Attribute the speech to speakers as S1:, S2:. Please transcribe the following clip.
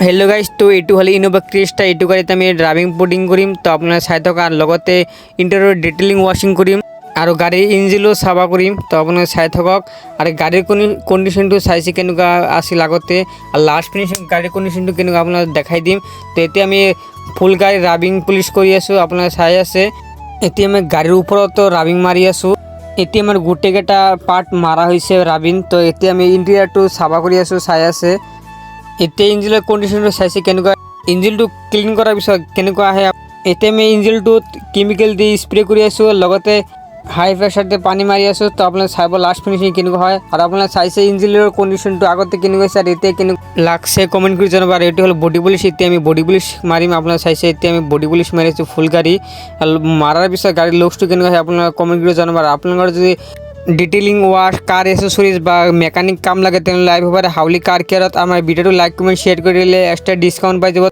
S1: Hello' guys, তো এইটো হ'লে ইনোভা ক্ৰিষ্টা। এইটো গাড়ীত আমি ড্ৰাইভিং পুডিং কৰিম। তো আপোনাৰ চাই থকা আৰু লগতে ইণ্টেৰিয়ৰ ডিটেইলিং ৱাশ্বিং কৰিম আৰু গাড়ীৰ ইঞ্জিনো চাফা কৰিম। তো আপোনালোকে চাই থাকক আৰু গাড়ীৰ কণ্ডিশ্যনটো চাইছে কেনেকুৱা আছিল আগতে আৰু লাষ্ট ফিনিচিং গাড়ীৰ কণ্ডিশ্যনটো কেনেকুৱা আপোনাক দেখাই দিম। তো এতিয়া আমি ফুল গাড়ী ৰাবিং পুলিচ কৰি আছোঁ, আপোনালোকে চাই আছে। এতিয়া আমি গাড়ীৰ ওপৰতো ৰাবিং মাৰি আছোঁ। এতিয়া আমাৰ গোটেইকেইটা পাৰ্ট মাৰা হৈছে ৰাবিং। তো এতিয়া আমি ইণ্টেৰিয়ৰটো চাফা কৰি আছোঁ, চাই আছে। এতিয়া ইঞ্জিনৰ কণ্ডিশ্যনটো চাইছে কেনেকুৱা, ইঞ্জিনটো ক্লিন কৰাৰ পিছত কেনেকুৱা আহে। এতিয়া আমি ইঞ্জিনটোত কেমিকেল দি স্প্ৰে কৰি আছোঁ, লগতে হাই প্ৰেছাৰ দি পানী মাৰি আছোঁ। তো আপোনালোকে চাব লাষ্ট ফিনিচিং কেনেকুৱা হয় আৰু আপোনালোকে চাইছে ইঞ্জিনৰ কণ্ডিশ্যনটো আগতে কেনেকুৱা হৈছে আৰু এতিয়া কেনেকুৱা লাগছে কমেণ্ট কৰি জনাব। আৰু এইটো হ'ল বডি পুলিচ। এতিয়া আমি বডি পুলিচ মাৰিম, আপোনালোকে চাইছে এতিয়া আমি বডি পুলিচ মাৰি আছোঁ ফুল গাড়ী। আৰু মাৰাৰ পিছত গাড়ীৰ লুকছটো কেনেকুৱা হয় আপোনালোকে কমেণ্ট কৰি জনাব। আৰু আপোনালোকৰ যদি ডিটেইলিং ৱাশ কাৰ এচেসৰিজ বা মেকানিক কাম লাগে তেনেহ'লে আহিব পাৰে হাউলি কাৰ কেয়াৰত। আমাৰ ভিডিঅ'টো লাইক কমেণ্ট শ্বেয়াৰ কৰি দিলে এক্সট্ৰা ডিছকাউণ্ট পাই যাব।